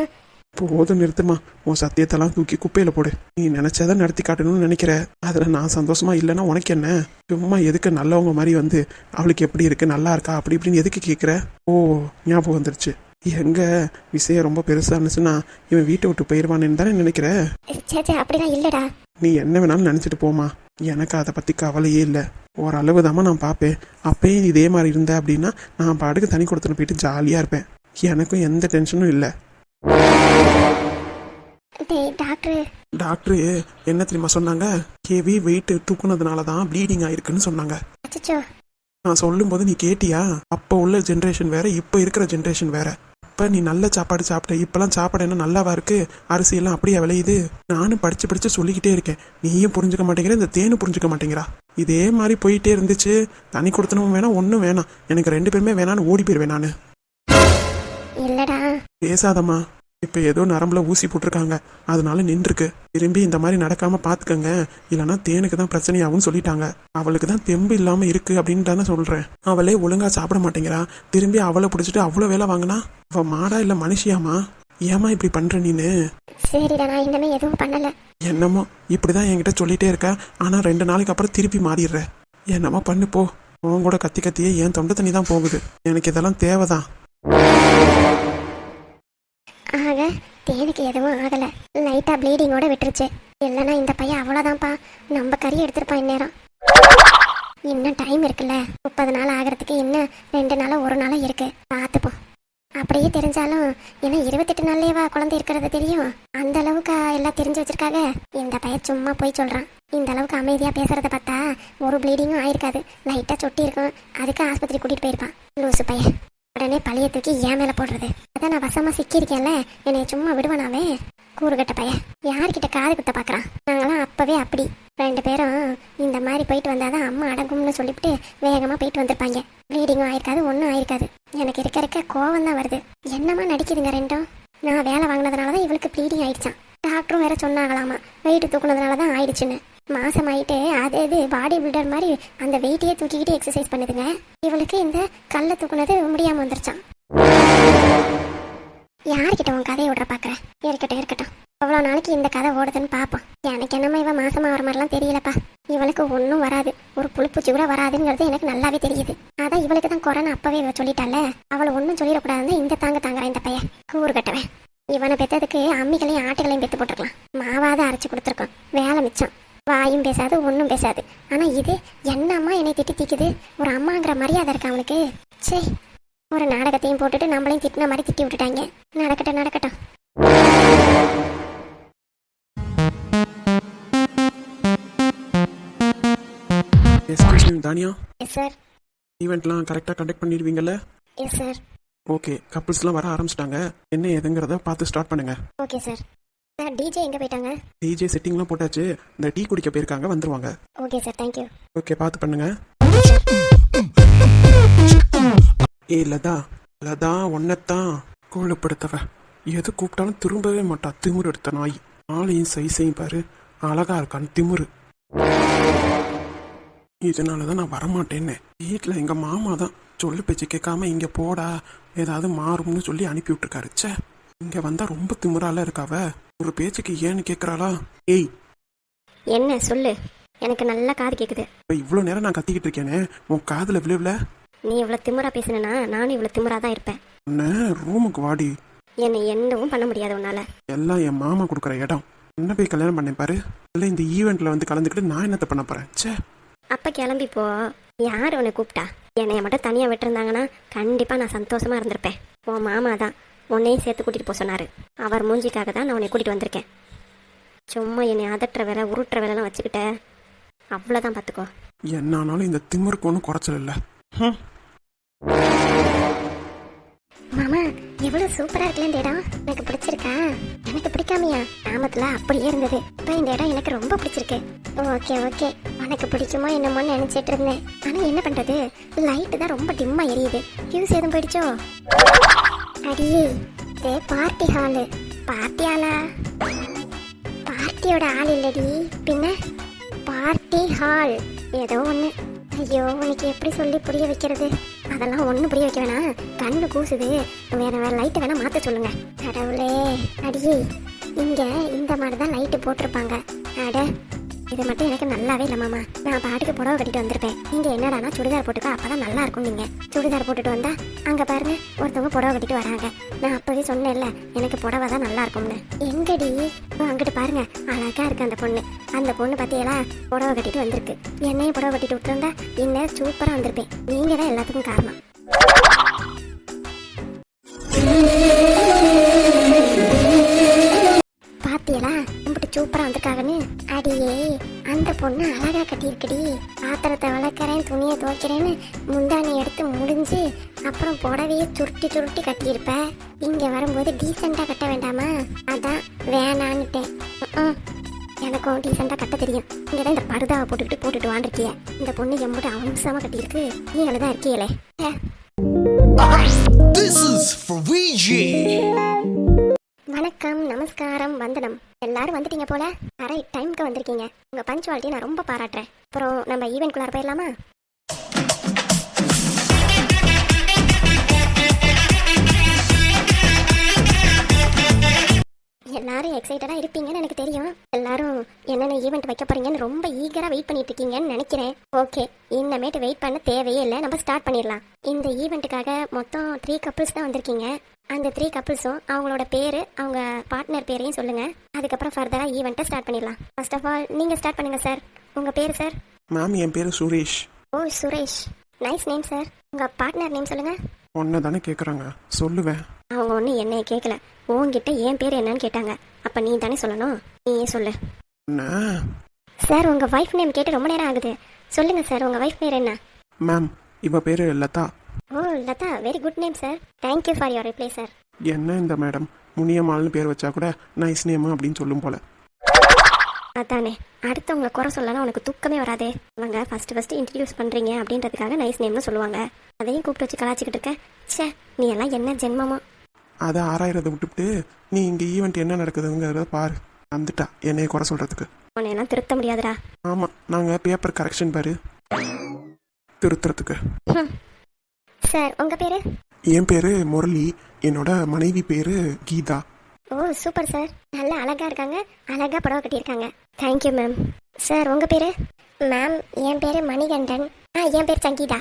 S2: போதும் நிறுத்துமா, உன் சத்தியத்தெல்லாம் தூக்கி குப்பையில் போடு. நீ நினச்சதை நடத்தி காட்டணும்னு நினைக்கிற. அதில் நான் சந்தோஷமா இல்லைன்னா உனக்கு என்ன? சும்மா எதுக்கு நல்லவங்க மாதிரி வந்து அவளுக்கு எப்படி இருக்கு நல்லா இருக்கா அப்படி இப்படின்னு எதுக்கு கேட்குற? ஓ, ஞாபகம் வந்துருச்சு. எங்க விஷயம் ரொம்ப பெருசாக இருந்துச்சுன்னா இவன் வீட்டை விட்டு போயிடுவான்னு தானே நினைக்கிற?
S1: சே அப்படிலாம் இல்லடா.
S2: நீ என்ன வேணாலும் நினச்சிட்டு போமா, எனக்கு அதை பற்றி கவலையே இல்லை. ஓரளவு தாம்மா நான் பார்ப்பேன். அப்பயும் இதே மாதிரி இருந்த அப்படின்னா நான் பாட்டுக்கு தனி கொடுத்துன்னு போயிட்டு ஜாலியாக இருப்பேன். எனக்கும் எந்த டென்ஷனும் இல்லை.
S1: டேய்
S2: டாக்டரு என்ன தெரியுமா சொன்னாங்க? ஹெவி வெயிட் தூக்குனதுனால தான் ப்ளீடிங் ஆயிருக்குன்னு சொன்னாங்க.
S1: அச்சச்சோ.
S2: நான் சொல்லும்போது நீ கேட்டியா? அப்போ உள்ள ஜென்ரேஷன் வேற, இப்போ இருக்கிற ஜென்ரேஷன் வேற. இப்போ நீ நல்ல சாப்பாடு சாப்பிட்ட, இப்பெல்லாம் சாப்பாடு என்ன நல்லாவா இருக்கு? அரிசியெல்லாம் அப்படியே விளையுது. நானும் படிச்சு சொல்லிக்கிட்டே இருக்கேன், நீயும் புரிஞ்சுக்க மாட்டேங்கிற, இந்த தேனும் புரிஞ்சுக்க மாட்டேங்கிறா. இதே மாதிரி போயிட்டே இருந்துச்சு, தனி கொடுத்தனவும் வேணாம் ஒன்றும் வேணாம், எனக்கு 2 பேருமே வேணான்னு ஓடி போயிடுவேன் நான்.
S1: இல்லடா.
S2: பேசாதம்மா, இப்போ ஏதோ நரம்புல ஊசி போட்டிருக்காங்க, அதனால நின்றுருக்கு. திரும்பி இந்த மாதிரி நடக்காம பார்த்துக்கங்க, இல்லைன்னா தேனுக்கு தான் பிரச்சனையாகும்னு சொல்லிட்டாங்க. அவளுக்கு தான் தெம்பு இல்லாமல் இருக்கு அப்படின்னு தானே சொல்கிறேன். அவளே ஒழுங்கா சாப்பிட மாட்டேங்கிறா. திரும்பி அவளை பிடிச்சிட்டு அவ்வளோ வேலை வாங்கினா அவள் மாடா இல்லை மனுஷியாமா? ஏமா இப்படி பண்ற நீனு?
S1: சரிடா, நான் இன்னமே எதுவும் பண்ணல.
S2: என்னமோ இப்படிதான் என்கிட்ட சொல்லிட்டே இருக்க, ஆனால் 2 நாளைக்கு அப்புறம் திருப்பி மாறிடுற. என்னமோ பண்ணு போ. உன் கூட கத்தி கத்தியே என் தொண்டை தண்ணி தான் போகுது. எனக்கு இதெல்லாம் தேவைதான்.
S1: ஆக தேனுக்கு எதுவும் ஆகலை, லைட்டாக ப்ளீடிங்கோட விட்டுருச்சு. இல்லைன்னா இந்த பையன் அவ்வளோதான்ப்பா, நம்ம கறி எடுத்திருப்பான் இந்நேரம். இன்னும் டைம் இருக்குல்ல, 30 நாள் ஆகிறதுக்கு இன்னும் 2 நாளோ 1 நாளோ இருக்கு, பார்த்துப்போம். அப்படியே தெரிஞ்சாலும் ஏன்னா 28 நாள்லேயேவா குழந்தை இருக்கிறது தெரியும். அந்த அளவுக்கு எல்லாம் தெரிஞ்சு வச்சிருக்காங்க. இந்த பையன் சும்மா போய் சொல்கிறான். இந்த அளவுக்கு அமைதியாக பேசுறத பார்த்தா ஒரு ப்ளீடிங்கும் ஆயிருக்காது, லைட்டாக சொட்டி இருக்கும். அதுக்கு ஆஸ்பத்திரி கூட்டிகிட்டு போயிருப்பான் லூசு பையன். உடனே பழைய தூக்கி ஏன் மேலே போடுறது? அதான் நான் வசமாக சிக்கியிருக்கேன்ல, என்னை சும்மா விடுவானாவே கூறுகட்ட பையன். யார்கிட்ட காது குத்த பார்க்குறான்? நாங்களாம் அப்பவே அப்படி 2 பேரும் இந்த மாதிரி போயிட்டு வந்தாதான் அம்மா அடங்கும்னு சொல்லிவிட்டு வேகமாக போயிட்டு வந்திருப்பாங்க. ப்ளீடிங்கும் ஆயிருக்காது, ஒன்றும் ஆயிருக்காது. எனக்கு இருக்க கோவம் தான் வருது. என்னமா நடிக்குதுங்க ரெண்டும்? நான் வேலை வாங்கினதுனால தான் இவளுக்கு ப்ளீடிங் ஆயிடுச்சான். டாக்டரும் வேற சொன்னாங்களாமா, வெயிட் தூக்குனதுனால தான் ஆயிடுச்சுன்னு. மாசம் ஆயிட்டு அது பாடி பில்டர் மாதிரி அந்த வெயிட்டையே தூக்கிக்கிட்டு எக்ஸசைஸ் பண்ணுதுங்க. இவளுக்கு இந்த கல்லை தூக்குனது முடியாம வந்துருச்சான். யார்கிட்ட உன் கதையை விடுற பாக்குற? இருக்கட்டும், அவ்வளோ நாளைக்கு இந்த கதை ஓடுதுன்னு பார்ப்போம். எனக்கு என்னமா இவன் மாசமா வர மாதிரிலாம் தெரியலப்பா. இவளுக்கு ஒன்றும் வராது, ஒரு புழுப்பூச்சி கூட வராதுங்கிறது எனக்கு நல்லாவே தெரியுது. அதான் இவளுக்கு தான் கொரோனா அப்பவே இவ சொல்லிட்டால, அவளை ஒன்றும் சொல்லிடக்கூடாதுன்னு இந்த தாங்குறான் இந்த பையன் கூறு கட்டவன். இவனை பெற்றதுக்கு அம்மிகளையும் ஆட்டுகளையும் பெற்று போட்டிருக்கலாம், மாவாத அரைச்சி கொடுத்துருக்கோம், வேலை மிச்சம். வாயும் பேசாது ஒன்றும் பேசாது. ஆனால் இது என்னம்மா என்னை திட்டி தீக்குது? ஒரு அம்மாங்கிற மரியாதை இருக்கா அவனுக்கு? சரி, ஒரு நாடகத்தையும் போட்டுட்டு நம்மளையும் திட்டின மாதிரி திட்டி விட்டுட்டாங்க. நடக்கட்டும்.
S2: Tania,
S1: S sir.
S2: ஈவெண்ட்லாம் கரெக்டாக கண்டக்ட் பண்ணிடுவீங்கல்ல?
S1: Yes sir.
S2: ஓகே, கப்புள்ஸ்லாம் வர ஆரம்பிச்சிட்டாங்க. என்ன ஏதுங்கிறத பார்த்து ஸ்டார்ட் பண்ணுங்க.
S1: Okay sir. சார் டிஜே எங்கே போயிட்டாங்க?
S2: டிஜே செட்டிங்லாம் போட்டாச்சு, இந்த டீ குடிக்க போயிருக்காங்க, வந்துருவாங்க.
S1: Okay sir, thank you.
S2: ஓகே, பார்த்து பண்ணுங்க. லதா ஒன்னத்தான் கோலப்படுத்தவ. எது கூப்பிட்டாலும் திரும்பவே மாட்டா, திமுரு எடுத்த நாய். ஆளையும் சைஸையும் பாரு, அழகா இருக்கான்னு திமுரு. இதனாலதான் நான் வரமாட்டேன்னு. வீட்டில் எங்க மாமா தான் சொல்லு பேச்சு கேட்காம இங்க போடா ஏதாவது மாறும்னு சொல்லி அனுப்பி விட்டுருக்காரு. ச்சே, இங்க வந்தா ரொம்ப திமுறால இருக்காவ. ஒரு பேச்சுக்கு ஏன்னு கேக்குறாளா? ஏய்,
S1: என்ன சொல்லு, எனக்கு நல்லா காது கேக்குது.
S2: இப்போ இவ்வளோ நேரம் நான் கத்திக்கிட்டு இருக்கேனே, உன் காதுல விழுவல?
S1: நீ இவ்வளோ திமுறா பேசுனா நானும் இவ்வளோ திமுறா தான் இருப்பேன்.
S2: ரூமுக்கு வாடி.
S1: என்னை என்னவும் பண்ண முடியாது உன்னால.
S2: எல்லாம் என் மாமா கொடுக்குற இடம். என்ன போய் கல்யாணம் பண்ணேன் பாரு. இல்லை இந்த ஈவெண்ட்ல வந்து கலந்துக்கிட்டு நான் என்னத்த பண்ண போறேன்? ச்சே.
S1: அப்ப கிளம்பி போ. யார் உன்னை கூப்பிட்டா? என்னைய மட்டும் தனியா விட்டுருந்தாங்கன்னா கண்டிப்பா நான் சந்தோஷமா இருந்திருப்பேன். உன் மாமா தான் உன்னையும் சேர்த்து கூட்டிட்டு போக சொன்னாரு. அவர் மூஞ்சிக்காக தான் நான் உன்னை கூட்டிட்டு வந்திருக்கேன். சும்மா என்னை அதட்டுற வேலை உருட்டுற வேலைலாம் வச்சுக்கிட்ட அவ்வளோதான் பார்த்துக்கோ.
S2: என்ன ஆனாலும் இந்த திமிருக்கு ஒன்றும் குறைச்சல் இல்லை.
S1: மாமா எவ்வளவு சூப்பரா இருக்குல்ல இந்த இடம். எனக்கு பிடிச்சிருக்கா? எனக்கு பிடிக்காமையா? கிராமத்துல அப்படியே இருந்தது. இப்போ இந்த இடம் எனக்கு ரொம்ப பிடிச்சிருக்கு. ஓகே ஓகே, உனக்கு பிடிக்குமோ என்னமோன்னு நினைச்சிட்டு இருந்தேன். ஆனா என்ன பண்றது, லைட்டு தான் ரொம்ப டிம்மா எரியுது. ஃபியூஸ் எதுவும் போயிடுச்சோ? அடியே இது பார்ட்டி ஹாலு. பார்ட்டி ஹாலா? பார்ட்டியோட ஆள் இல்லடி, பின்ன பார்ட்டி ஹால் ஏதோ ஒன்று. ஐயோ உனக்கு எப்படி சொல்லி புரிய வைக்கிறது? அதெல்லாம் ஒன்றும் புரிய வைக்க வேணாம். கண்ணு கூசுது. வேற லைட்டை வேணா மாற்ற சொல்லுங்க. கடவுளே, அடியே இங்க இந்த மாதிரி தான் லைட்டு போட்டிருப்பாங்க. அட இது மட்டும் எனக்கு நல்லாவே இல்லை மாமா. நான் பாட்டுக்கு புடவை கட்டிட்டு வந்திருப்பேன். நீங்க என்னடானா சுடிதார் போட்டுக்கோ, அப்பதான் நல்லா இருக்கும். நீங்க சுடிதார் போட்டுட்டு வந்தா அங்க பாருங்க ஒருத்தவங்க புடவை கட்டிட்டு வராங்க. நான் அப்பவே சொன்னேன்ல எனக்கு புடவை தான் நல்லா இருக்கும்னு. எங்கடி அங்கிட்டு பாருங்க, அழகா இருக்கு அந்த பொண்ணு. அந்த பொண்ணு பத்தியெல்லாம் புடவை கட்டிட்டு வந்திருக்கு. என்னையும் புடவை கட்டிட்டு விட்டுருந்தா இன்னும் சூப்பரா வந்திருப்பேன். நீங்க தான் எல்லாத்துக்கும் காரணம். பாத்தியலா கும்பிட்டு சூப்பரா வந்திருக்காங்கன்னு. அடியே அந்த பொண்ணு அழகா கட்டியிருக்குடி. பாத்திரத்தை வளர்க்குறேன் துணியை துவைக்கிறேன்னு முந்தானி எடுத்து முடிஞ்சு அப்புறம் புடவையே சுருட்டி சுருட்டி கட்டியிருப்ப. இங்க வரும்போது டீசெண்டா கட்ட வேண்டாமா? அதான் வேணான்னுட்டேன். எனக்கும் டீசெண்டா கட்ட தெரியும். இங்கதான் இந்த பருதாவை போட்டுட்டு வாண்டிருக்கிய. இந்த பொண்ணு எம்பிட்டு அம்சமா கட்டியிருக்கு. நீங்கள தான் இருக்கீங்களே.
S3: This is for VG.
S1: வணக்கம், நமஸ்காரம், வந்தனம். எல்லாரும் வந்துட்டீங்க போல. கரெக்ட் டைம்க்கு வந்திருக்கீங்க. உங்க பஞ்சுவாலிட்டி நான் ரொம்ப பாராட்டுறேன். அப்புறம் நம்ம ஈவென்ட்குள்ளார போயிடலாமா? எல்லாரும் எக்ஸைட்டடா இருப்பீங்கன்னு எனக்கு தெரியும். எல்லாரும் என்னென்ன ஈவெண்ட் வைக்க போறீங்கன்னு ரொம்ப ஈகரா வெயிட் பண்ணிட்டு இருக்கீங்கன்னு நினைக்கிறேன். ஓகே, இனிமேட்டு வெயிட் பண்ண தேவையே இல்லை. நம்ம ஸ்டார்ட் பண்ணிடலாம். இந்த ஈவெண்ட்டுக்காக மொத்தம் 3 கப்பிள்ஸ் தான் வந்திருக்கீங்க. அந்த 3 கப்பிள்ஸும் அவங்களோட பேரு அவங்க பார்ட்னர் பேரையும் சொல்லுங்க. அதுக்கப்புறம் ஃபர்தரா ஈவெண்ட்டை ஸ்டார்ட் பண்ணிடலாம். ஃபர்ஸ்ட் ஆஃப் ஆல் நீங்க ஸ்டார்ட் பண்ணுங்க சார். உங்க பேரு சார்?
S2: மேம் என் பேரு சுரேஷ்.
S1: ஓ சுரேஷ், நைஸ் நேம் சார். உங்க பார்ட்னர் நேம் சொல்லுங்க.
S2: ஒன்றை தானே கேட்குறாங்க, சொல்லுவேன்.
S1: அவங்க ஒன்றும் என்னைய கேட்கல, உன்கிட்ட என் பேர் என்னன்னு கேட்டாங்க. அப்ப நீ தானே சொல்லணும், நீயே சொல்லு.
S2: என்ன
S1: சார் உங்க வைஃப் நேம் கேட்டு ரொம்ப நேரம் ஆகுது. சொல்லுங்க சார், உங்க வைஃப் பேர் என்ன?
S2: மேம் இவ பேரு Latha.
S1: Oh Latha, very good name sir. Thank you for your reply sir.
S2: என்ன இந்த மேடம் முனியம்மாள்னு பேர் வச்சா கூட நைஸ் நேம் அப்படின்னு சொல்லும் போல.
S1: அதானே, அடுத்தவங்களை குறை சொல்லலாம் உனக்கு தூக்கமே வராதே. அவங்க ஃபர்ஸ்ட் இன்ட்ரடியூஸ் பண்றீங்க அப்படின்றதுக்காக நைஸ் நேம்னு சொல்லுவாங்க. அதையும் கூப்பிட்டு வச்சு கலாச்சிக்கிட்டு இருக்க. ச்சே, நீ எல்லாம் என்ன ஜென்மமோ.
S2: அதை ஆராயிரதை விட்டுவிட்டு நீ இங்கே ஈவெண்ட் என்ன நடக்குதுங்கிறத பாரு. வந்துட்டா என்னைய குறை சொல்றதுக்கு.
S1: உன்னையெல்லாம் திருத்த முடியாதுடா.
S2: ஆமாம், நாங்கள் பேப்பர் கரெக்ஷன் பாரு திருத்துறதுக்கு.
S1: சார் உங்க பேரு?
S2: என் பேரு முரளி. என்னோட மனைவி பேரு கீதா.
S1: ஓ சூப்பர் சார், நல்லா அழகா இருக்காங்க, அழகா புடவை கட்டியிருக்காங்க. Thank you ma'am. சார் உங்க பேரு? மேம் என் பேரு மணிகண்டன். என் பேர் சங்கீதா.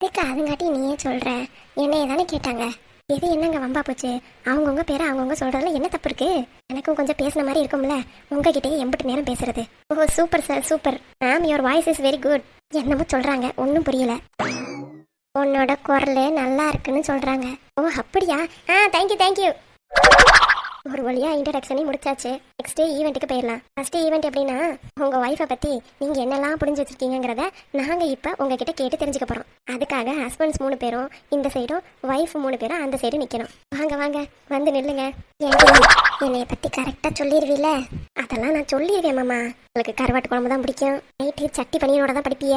S1: இதுக்கு அதுங்காட்டி நீயே சொல்ற, என்னைய தானே கேட்டாங்க. எது என்னங்க வம்பா போச்சு? அவங்கவுங்க பேரை அவங்கவுங்க சொல்றதுல என்ன தப்பு இருக்கு? எனக்கும் கொஞ்சம் பேசின மாதிரி இருக்கும்ல, உங்ககிட்டயே எம்பிட்டு நேரம் பேசுறது. Oh super sir super. Ma'am your voice is very good. என்னமோ சொல்றாங்க, ஒன்றும் புரியல. உன்னோட குரல் நல்லா இருக்குன்னு சொல்றாங்க. ஓ அப்படியா? தேங்க்யூ. ஒரு வழியா இன்ட்ரடக்ஷனையும் முடிச்சாச்சு. நெக்ஸ்ட் ஈவெண்ட்டுக்கு போயிடலாம். ஃபர்ஸ்ட் ஈவெண்ட் எப்படின்னா, உங்க ஒய்ஃபை பத்தி நீங்க என்னெல்லாம் புரிஞ்சு வச்சிருக்கீங்கிறத நாங்க இப்ப உங்ககிட்ட கேட்டு தெரிஞ்சுக்க போறோம். அதுக்காக ஹஸ்பண்ட்ஸ் 3 பேரும் இந்த சைடும், ஒய்ஃப் 3 பேரும் அந்த சைடு நிக்கணும். வாங்க வந்து நில்லுங்க. என்னைய பத்தி கரெக்டா சொல்லிடுவீல? அதெல்லாம் நான் சொல்லிடுவேன் மாமா. உங்களுக்கு கருவாட்டு குழம்பு தான் பிடிக்கும், நைட்டு சட்டி பனியனோட தான் படிப்பிய.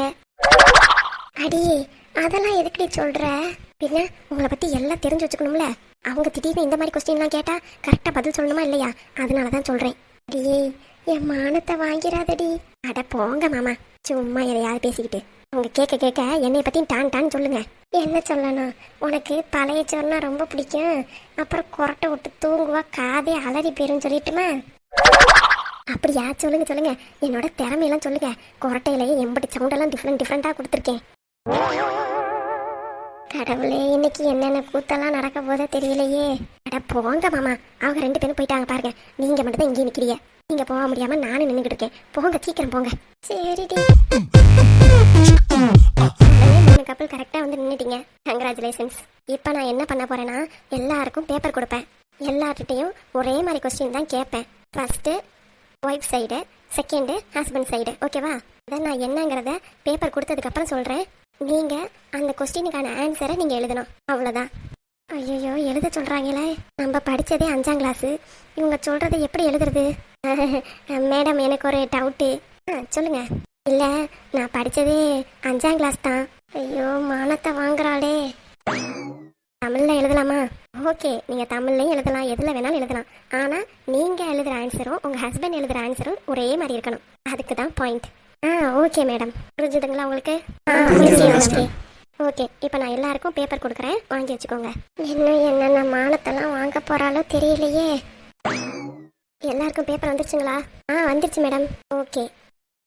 S1: அடியே அதெல்லாம் எதுக்கடி சொல்ற? பின்ன உங்களை பத்தி எல்லாம் தெரிஞ்சு வச்சுக்கணும்ல. அவங்க திடீர்னு இந்த மாதிரி கொஸ்டின்லாம் கேட்டா கரெக்டா பதில் சொல்லணுமா இல்லையா? அதனாலதான் சொல்றேன். அடியே என் மானத்தை வாங்கிறாதடி. அட போங்க மாமா, சும்மா எதையாவது பேசிக்கிட்டு. அவங்க கேட்க என்னை பத்தி டான் சொல்லுங்க. என்ன சொல்லணும்? உனக்கு பழைய சோறுனா ரொம்ப பிடிக்கும், அப்புறம் கொரட்டை விட்டு தூங்குவா, காதே அலறி போயிரும் சொல்லிட்டுமா? அப்படியா? சொல்லுங்க. என்னோட திறமையெல்லாம் சொல்லுங்க. கொரட்டையிலேயே எம்படி சவுண்டெல்லாம் டிஃப்ரெண்டா கொடுத்துருக்கேன். கடவுளே, இன்னைக்கு என்னென்ன கூத்தெல்லாம் நடக்க போதோ தெரியலையே. அட போங்க மாமா, அவங்க 2 பேரும் போயிட்டாங்க பாருங்க. நீங்க மட்டும் தான் இங்கே நிக்கிறீங்க. நீங்க போக முடியாம நானும் நின்றுகிட்டு இருக்கேன். போங்க, சீக்கிரம் போங்க. சரிடி. 3 கப்பல் கரெக்டா வந்து நின்னுட்டீங்க. கங்க்ராச்சுலேஷன்ஸ். இப்போ நான் என்ன பண்ண போறேன்னா எல்லாருக்கும் பேப்பர் கொடுப்பேன். எல்லார்கிட்டையும் ஒரே மாதிரி கொஸ்டின் தான் கேட்பேன். First wife side, second husband side. ஓகேவா? அதை நான் என்னங்கிறத பேப்பர் கொடுத்ததுக்கப்புறம் சொல்கிறேன். நீங்கள் அந்த கொஸ்டினுக்கான ஆன்சரை நீங்கள் எழுதணும். அவ்வளோதான். ஐயோ, எழுத சொல்கிறாங்களே. நம்ம படித்ததே 5ஆம் கிளாஸு. இவங்க சொல்கிறத எப்படி எழுதுறது? மேடம், எனக்கு ஒரு டவுட்டு. சொல்லுங்கள். இல்லை, நான் படித்ததே 5ஆம் கிளாஸ் தான். ஐயோ, மானத்தை வாங்குறாளே. தமிழில் எழுதலாமா? ஓகே, நீங்கள் தமிழ்லையும் எழுதலாம், எதில் வேணாலும் எழுதலாம். ஆனால் நீங்கள் எழுதுகிற ஆன்சரும் உங்கள் ஹஸ்பண்ட் எழுதுகிற ஆன்சரும் ஒரே மாதிரி இருக்கணும். அதுக்கு தான் பாயிண்ட். Okay madam. புரிஞ்சுதுங்களா உங்களுக்கு? Okay okay. இப்போ நான் எல்லாருக்கும் பேப்பர் கொடுக்குறேன், வாங்கி வச்சுக்கோங்க. இன்னும் என்னென்ன மானத்தெல்லாம் வாங்க போகிறாலோ தெரியலையே. எல்லாருக்கும் பேப்பர் வந்துருச்சுங்களா? வந்துருச்சு மேடம். ஓகே,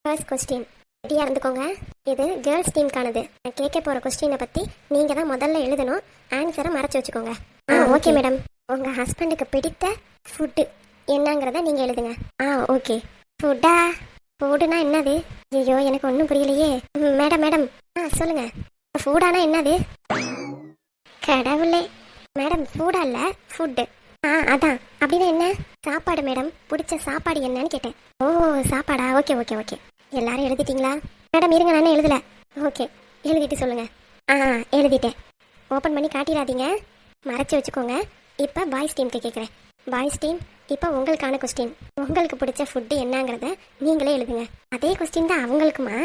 S1: ஃபர்ஸ்ட் கொஸ்டின் ரெடியாக இருந்துக்கோங்க. இது கேர்ள்ஸ் டீமுக்கானது. நான் கேட்க போகிற கொஸ்டினை பற்றி நீங்கள் தான் முதல்ல எழுதணும். ஆன்சரை மறைச்சி வச்சுக்கோங்க. Okay madam. உங்கள் ஹஸ்பண்டுக்கு பிடித்த ஃபுட்டு என்னங்கிறத நீங்கள் எழுதுங்க. ஓகே. ஃபுட்டா? ஃபுட்டுனா என்னது? ஐயோ, எனக்கு ஒன்றும் புரியலையே. மேடம் சொல்லுங்க. ஃபுட்டானா என்னது? கடவுளே மேடம், ஃபுட்டா இல்லை, ஃபுட்டு. அதான். அப்படின்னா என்ன? சாப்பாடு மேடம். பிடிச்ச சாப்பாடு என்னன்னு கேட்டேன். ஓ, சாப்பாடா? Okay okay okay. எல்லாரும் எழுதிட்டீங்களா? மேடம் இருங்க, நானே எழுதலை. ஓகே, எழுதிட்டு சொல்லுங்க. எழுதிட்டேன். ஓப்பன் பண்ணி காட்டிடாதீங்க, மறைச்சி வச்சுக்கோங்க. இப்போ பாய்ஸ் டீமுக்கு கேட்குறேன். பாய்ஸ் டீம், இப்போ உங்களுக்கான கொஸ்டின். உங்களுக்கு பிடிச்ச ஃபுட்டு என்னங்கிறத நீங்களே எழுதுங்க. அதே கொஸ்டின் தான் அவங்களுக்குமா?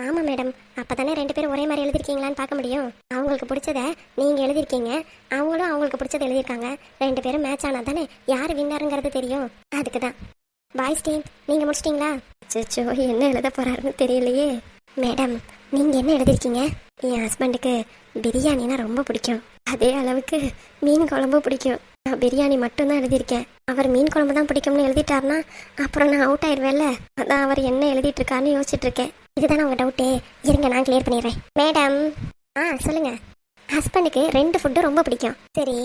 S1: ஆமாம் மேடம். அப்போ தானே 2 பேரும் ஒரே மாதிரி எழுதிருக்கீங்களான்னு பார்க்க முடியும். அவங்களுக்கு பிடிச்சத நீங்கள் எழுதிருக்கீங்க, அவங்களும் அவங்களுக்கு பிடிச்சத எழுதியிருக்காங்க. 2 பேரும் மேட்ச் ஆனால் தானே யார் வின்னருங்கிறது தெரியும். அதுக்கு தான். பாய்ஸ் டீம், நீங்கள் முடிச்சிட்டிங்களா? அச்சோ, என்ன எழுத போகிறாருன்னு தெரியலையே. மேடம், நீங்கள் என்ன எழுதிருக்கீங்க? என் ஹஸ்பண்டுக்கு பிரியாணினா ரொம்ப பிடிக்கும். அதே அளவுக்கு மீன் குழம்பும் பிடிக்கும். நான் பிரியாணி மட்டும்தான் எழுதியிருக்கேன். அவர் மீன் குழம்பு தான் பிடிக்கும்னு எழுதிட்டாருன்னா அப்புறம் நான் அவுட் ஆயிடுவேன்ல. அதான் அவர் என்ன எழுதிட்டு இருக்காருன்னு யோசிச்சுட்டு இருக்கேன். இதுதானே உங்கள் டவுட்டே? இருங்க, நான் கிளியர் பண்ணிடுறேன். மேடம் சொல்லுங்க. ஹஸ்பண்டுக்கு 2 ஃபுட்டு ரொம்ப பிடிக்கும். சரி,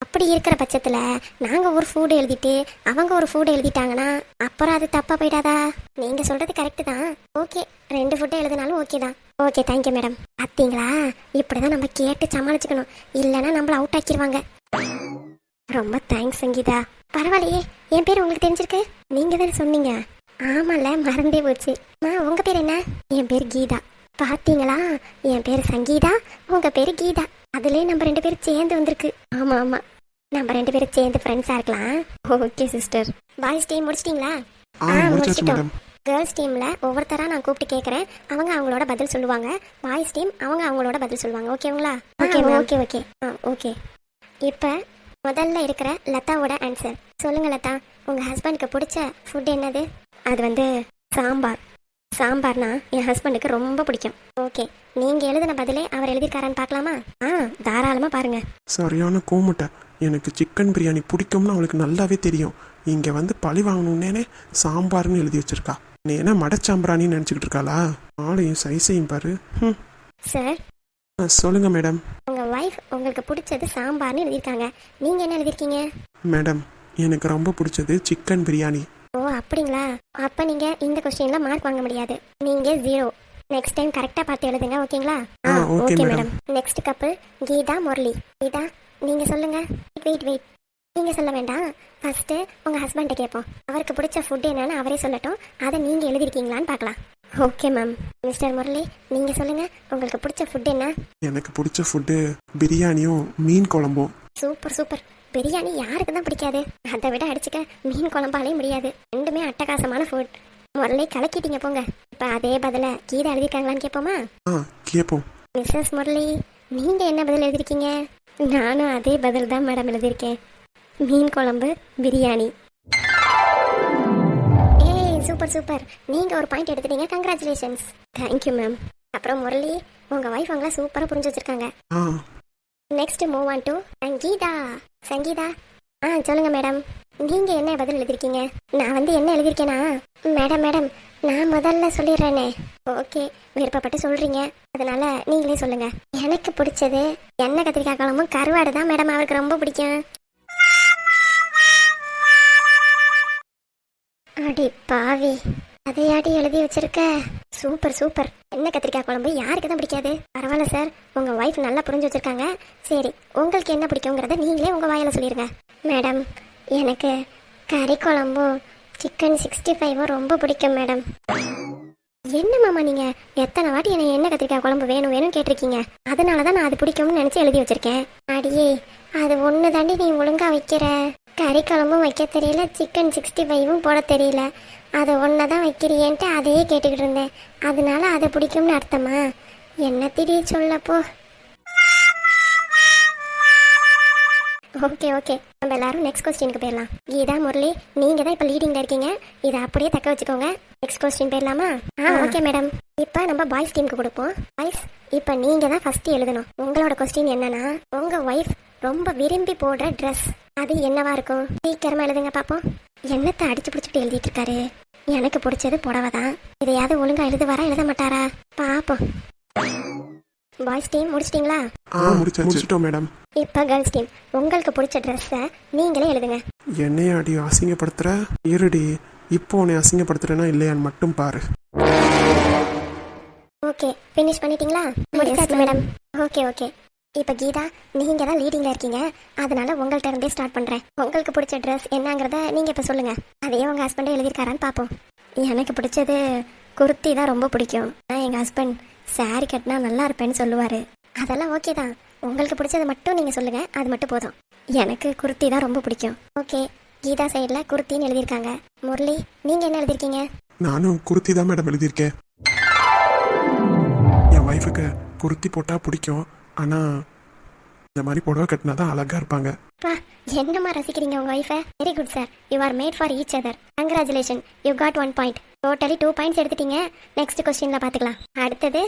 S1: அப்படி இருக்கிற பட்சத்தில் நாங்கள் ஒரு ஃபுட் எழுதிட்டு அவங்க ஒரு ஃபுட் எழுதிட்டாங்கன்னா அப்புறம் அது தப்பாக போயிடாதா? நீங்கள் சொல்கிறது கரெக்டு தான். ஓகே, 2 ஃபுட்டு எழுதினாலும் ஓகே தான். Okay, thank you madam. பார்த்தீங்களா, இப்படி தான் நம்ம கேட்டு சமாளிச்சுக்கணும். இல்லைன்னா நம்மளை அவுட் ஆக்கிடுவாங்க. ரொம்ப தேங்க்ஸ் சங்கீதா. பரவாயில்லையே, என் பேர் உங்களுக்கு தெரிஞ்சிருக்கு. நீங்கள் தானே சொன்னீங்க? ஆமாம்ல, மறந்தே போச்சு. உங்கள் பேர் என்ன? என் பேர் கீதா. பார்த்தீங்களா, என் பேர் சங்கீதா, உங்கள் பேர் கீதா. அதுலேயே நம்ம 2 பேரும் சேர்ந்து வந்திருக்கு. ஆமாம், நம்ம 2 பேரும் சேர்ந்து ஃப்ரெண்ட்ஸாக இருக்கலாம். Okay sister. பாய்ஸ் டீம் முடிச்சிட்டிங்களா? முடிச்சிட்டோம். கேர்ள்ஸ் டீமில் ஒவ்வொருத்தராக நான் கூப்பிட்டு கேட்குறேன். அவங்க அவங்களோட பதில் சொல்லுவாங்க. பாய்ஸ் டீம் அவங்க அவங்களோட பதில் சொல்லுவாங்க. ஓகேங்களா? ஓகே. ஓகே. இப்போ முதல்ல இருக்கிற லதாவோட ஆன்சர் சொல்லுங்க. லதா, உங்கள் ஹஸ்பண்டுக்கு பிடிச்ச ஃபுட் என்னது? அது சாம்பார். சாம்பார்னா என் ஹஸ்பண்டுக்கு ரொம்ப பிடிக்கும். ஓகே, நீங்கள் எழுதின பதிலே அவர் எழுதியிருக்காரான்னு பார்க்கலாமா? தாராளமாக பாருங்க.
S2: சரியான கோமுட்டை. எனக்கு சிக்கன் பிரியாணி பிடிக்கும்னு அவளுக்கு நல்லாவே தெரியும். இங்கே பழி வாங்கணுன்னே சாம்பார்னு எழுதி வச்சிருக்கா. நீ என்ன மடச்சாம்பிராணின்னு நினச்சிக்கிட்டு இருக்காளா? ஆளையும் சைஸையும் பாரு.
S1: சார்
S2: சொல்லுங்க மேடம்.
S1: உங்கள் ஒய்ஃப் உங்களுக்கு பிடிச்சது சாம்பார்னு எழுதியிருக்காங்க. நீங்கள் என்ன எழுதியிருக்கீங்க?
S2: மேடம், எனக்கு ரொம்ப பிடிச்சது சிக்கன் பிரியாணி.
S1: ஓ, அப்படிங்களா? அப்போ நீங்கள் இந்த கொஸ்டினில் மார்க் வாங்க முடியாது. நீங்கள் 0. நெக்ஸ்ட் டைம் கரெக்டாக பார்த்து எழுதுங்க. ஓகேங்களா? Okay madam. நெக்ஸ்ட் கப்பல் கீதா முரளி. கீதா, நீங்கள் சொல்லுங்கள். வெயிட், நீங்கள் சொல்ல வேண்டாம். ஃபஸ்ட்டு உங்கள் ஹஸ்பண்டை கேட்போம். அவருக்கு பிடிச்ச ஃபுட்டு என்னன்னு அவரே சொல்லட்டும். அதை நீங்கள் எழுதிருக்கீங்களான்னு பார்க்கலாம். Okay ma'am. மிஸ்டர் முரளி, நீங்கள் சொல்லுங்கள். உங்களுக்கு பிடிச்ச ஃபுட் என்ன?
S2: எனக்கு பிடிச்ச ஃபுட்டு பிரியாணியும் மீன் குழம்பும்.
S1: சூப்பர். பிரியாணி யாருக்கு தான் பிடிக்காது? அதை விட அடிச்சுக்க மீன் குழம்பாலே முடியாது. 2மே அட்டகாசமான ஃபுட். முரளி, கலக்கிட்டீங்க போங்க. இப்போ அதே பதில கீதா எழுதிருக்காங்களான்னு கேட்போமா?
S2: கேட்போம்.
S1: மிஸ்ஸஸ் முரளி, நீங்கள் என்ன பதில் எழுதிருக்கீங்க? நானும் அதே பதில் தான் மேடம் எழுதியிருக்கேன். மீன் குழம்பு பிரியாணி. சூப்பர். நீங்கள் ஒரு பாயிண்ட் எடுத்துட்டீங்க. கங்க்ராச்சுலேஷன்ஸ். Thank you ma'am. அப்புறம் முரளி, உங்கள் ஒய்ஃப் அவங்கள சூப்பராக புரிஞ்சு வச்சிருக்காங்க. Next move on to Sangeetha. சொல்லுங்க மேடம். நீங்கள் என்ன பதில் எழுதிருக்கீங்க? நான் என்ன எழுதியிருக்கேனா? மேடம் நான் முதல்ல சொல்லிடுறேனே. ஓகே, விருப்பப்பட்டு சொல்கிறீங்க, அதனால நீங்களே சொல்லுங்க. எனக்கு பிடிச்சது எண்ணெய் கத்திரிக்காய் குழம்பும் கருவாடு தான் மேடம். அவருக்கு ரொம்ப பிடிக்கும். அடி பாவி, அதையாடி எழுதி வச்சிருக்க. Super super. என்ன கத்திரிக்காய் குழம்பு யாருக்கு தான் பிடிக்காது? பரவாயில்ல சார், உங்க ஒய்ஃப் நல்லா புரிஞ்சு வச்சிருக்காங்க. சரி, உங்களுக்கு என்ன பிடிக்குங்கிறத நீங்களே உங்க வாயில சொல்லிருங்க. மேடம், எனக்கு கறி குழம்பும் சிக்கன் 65 ரொம்ப பிடிக்கும் மேடம். என்ன மாமா நீங்க எத்தனை வாட்டி என்னை என்ன கத்திரிக்காய் குழம்பு வேணும் வேணும் கேட்டிருக்கீங்க. அதனாலதான் நான் அது பிடிக்கும்னு நினைச்சு எழுதி வச்சிருக்கேன். அடியே, அது ஒண்ணு தாண்டி நீ ஒழுங்கா வைக்கிற. கறி குழம்பும் வைக்க தெரியல, சிக்கன் 65 போட தெரியல. அது ஒன்னதான் வைக்கிறியேன்ட்டு அதையே கேட்டுக்கிட்டு இருந்தேன். அதனால அதை பிடிக்கும்னு அர்த்தமா? என்ன திடீர் சொல்லப்போ. ஓகே ஓகே, நம்ம எல்லாரும் நெக்ஸ்ட் கொஸ்டினுக்கு போயிடலாம். கீதா, முரளி, நீங்க தான் இப்போ லீடிங்ல இருக்கீங்க. இதை அப்படியே தக்க வச்சுக்கோங்க. நெக்ஸ்ட் கொஸ்டின் போயிடலாமா? Okay madam. இப்போ நம்ம பாய்ஸ் டீமுக்கு கொடுப்போம். பாய்ஸ், இப்போ நீங்க தான் ஃபர்ஸ்ட் எழுதணும். உங்களோட கொஸ்டின் என்னன்னா, உங்க ஒய்ஃப் ரொம்ப விரும்பி போடுற ட்ரெஸ் அது என்னவா இருக்கும்? சீக்கிரமா எழுதுங்க பாப்போம். என்னத்தை அடிச்சு பிடிச்சிட்டு எழுதிட்டு இருக்காரு? எனக்கு பிடிச்சது புடவை தான். இதையாவது ஒழுங்கா எழுதுவாரா எழுத மாட்டாரா பாப்போம். பாய்ஸ் டீம் முடிச்சிட்டீங்களா?
S2: முடிச்சிட்டோம் மேடம்.
S1: இப்போ கேர்ள்ஸ் டீம், உங்களுக்கு பிடிச்ச ட்ரெஸ்ஸை நீங்களே எழுதுங்க.
S2: என்னைய அடி அசிங்கப்படுத்துற? இருடி, இப்போ உன்னை அசிங்கப்படுத்துறேன்னா இல்லையான்னு மட்டும் பாரு.
S1: ஓகே, ஃபினிஷ் பண்ணிட்டீங்களா? முடிச்சாச்சு மேடம். Okay okay. இப்போ கீதா, நீங்க தான் லீடிங்ல இருக்கீங்க. அதனால உங்கள்கிட்ட இருந்தே ஸ்டார்ட் பண்றேன். உங்களுக்கு பிடிச்ச ட்ரெஸ் என்னங்கிறத நீங்க இப்போ சொல்லுங்க. அதையே உங்க ஹஸ்பண்டே எழுதியிருக்காரான்னு பார்ப்போம். எனக்கு பிடிச்சது குர்த்தி தான் ரொம்ப பிடிக்கும். எங்க ஹஸ்பண்ட் சாரி கட்டினா நல்லா இருப்பேன்னு சொல்லுவாரு. அதெல்லாம் ஓகே தான். உங்களுக்கு பிடிச்சது மட்டும் நீங்க சொல்லுங்க, அது மட்டும் போதும். எனக்கு குர்த்தி தான் ரொம்ப பிடிக்கும். ஓகே, கீதா சைடுல குர்த்தின்னு எழுதியிருக்காங்க. முரளி, நீங்க என்ன எழுதிருக்கீங்க?
S2: நானும் குர்த்தி தான் மேடம் எழுதியிருக்கேன். என் ஒய்ஃபுக்கு குர்த்தி போட்டா பிடிக்கும். ஆனா இந்த மாதிரி புடவை கட்டினா தான் அழகா இருப்பாங்க.
S1: என்னமா ரசிக்கிறீங்க உங்க ஒய்ஃபை? Very good sir, you are made for each other. Congratulation, you got 1 point. Totally 2 points எடுத்துட்டீங்க. நெக்ஸ்ட் கொஸ்டின்ல பாத்துக்கலாம். அடுத்தது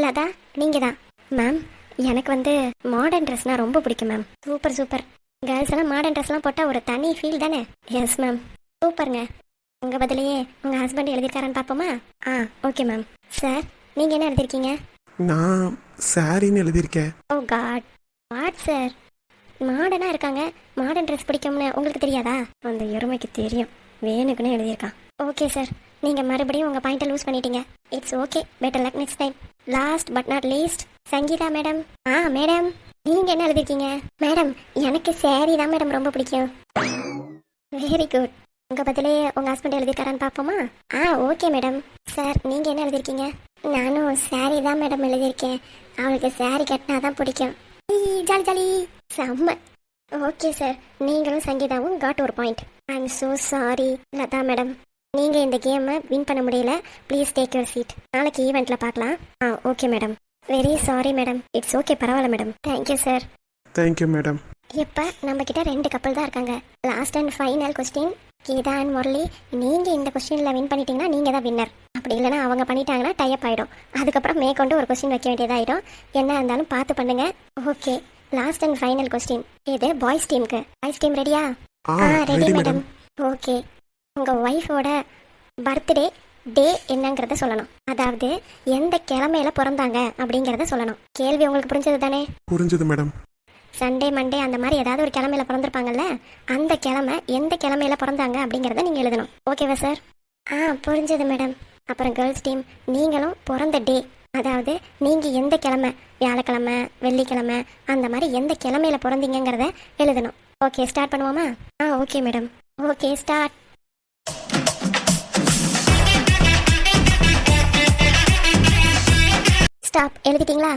S1: லதா, நீங்க தான். மேம், எனக்கு வந்து மாடர்ன் ட்ரெஸ்னா ரொம்ப பிடிக்கும் மேம். Super super. கேர்ள்ஸ் எல்லாம் மாடர்ன் ட்ரெஸ்லாம் போட்டால் ஒரு தனி ஃபீல் தானே? எஸ் மேம், சூப்பருங்க. உங்கள் பதிலையே உங்கள் ஹஸ்பண்ட் எழுதியிருக்காரான்னு பார்ப்போமா? Okay ma'am. சார், நீங்கள் என்ன எழுதியிருக்கீங்க?
S2: நான் சாரின்னு எழுதியிருக்கேன்.
S1: ஓ காட், வாட் சார், மாடர்னாக இருக்காங்க, மாடர்ன் ட்ரெஸ் பிடிக்கும்னு உங்களுக்கு தெரியாதா? அந்த எருமைக்கு தெரியும், வேணுக்குன்னு எழுதியிருக்கான். ஓகே சார், நீங்கள் மறுபடியும் உங்கள் பாயிண்ட்டை லூஸ் பண்ணிட்டீங்க. It's okay, better luck next time. Last but not least, Sangeetha madam. Madam, நீங்க என்ன எழுதிருக்கீங்க? மேடம், எனக்கு சாரி தான் மேடம் ரொம்ப பிடிக்கும். Very good. உங்க பதிலே உங்க ஹஸ்பண்ட் எழுதிருக்காரான்னு பாப்போமா? Okay madam. சார், நீங்க என்ன எழுதிருக்கீங்க? நானும் சாரி தான் மேடம் எழுதியிருக்கேன். அவளுக்கு சாரி கட்டினா தான் பிடிக்கும். ஜாலி ஜாலி, செம்ம. ஓகே சார், நீங்களும் சங்கீதாவும் got 1 point. I am so sorry Latha madam, நீங்க இந்த கேமை வின் பண்ண முடியல. Please take your seat. நாளைக்கு ஈவெண்ட்ல பார்க்கலாம். Okay madam. Very sorry madam. It's okay, பரவாயில்ல madam. Thank you sir.
S2: Thank you madam.
S1: இப்போ நம்ம கிட்ட 2 கப்பல் தான் இருக்காங்க. Last and final question, Geetha and Murali. நீங்க இந்த கொஸ்டின்ல வின் பண்ணிட்டீங்கன்னா நீங்க தான் வின்னர். அப்படி இல்லைன்னா அவங்க பண்ணிட்டாங்கன்னா டைப் ஆயிடும். அதுக்கப்புறம் மேற்கொண்டு ஒரு கொஸ்டின் வைக்க வேண்டியதாயிடும். என்ன இருந்தாலும் பார்த்து பண்ணுங்க. Okay, last and final question. இது பாய்ஸ் டீமுக்கு. பாய்ஸ் டீம் ரெடியா? Ready madam. ஓகே, உங்க ஒய்ஃபோட பர்த்டே டே என்னங்கிறத சொல்லணும். அதாவது எந்த கிழமையில பிறந்தாங்க அப்படிங்கறத சொல்லணும். கேள்வி உங்களுக்கு புரிஞ்சது தானே?
S2: புரிஞ்சது மேடம்.
S1: சண்டே, மண்டே அந்த மாதிரி ஏதாவது ஒரு கிழமையில பிறந்திருப்பாங்கல்ல, அந்த கிழமை எந்த கிழமையில பிறந்தாங்க அப்படிங்கறத நீங்க எழுதணும். ஓகேவா சார்? புரிஞ்சது மேடம். அப்புறம் கேர்ள்ஸ் டீம், நீங்களும் பிறந்த டே, அதாவது நீங்க எந்த கிழமை, வியாழக்கிழமை, வெள்ளிக்கிழமை, அந்த மாதிரி எந்த கிழமையில பிறந்தீங்கிறத எழுதணும். ஓகே, ஸ்டார்ட் பண்ணுவோமா? Okay madam. Okay, start. Stop. எழுதிட்டீங்களா?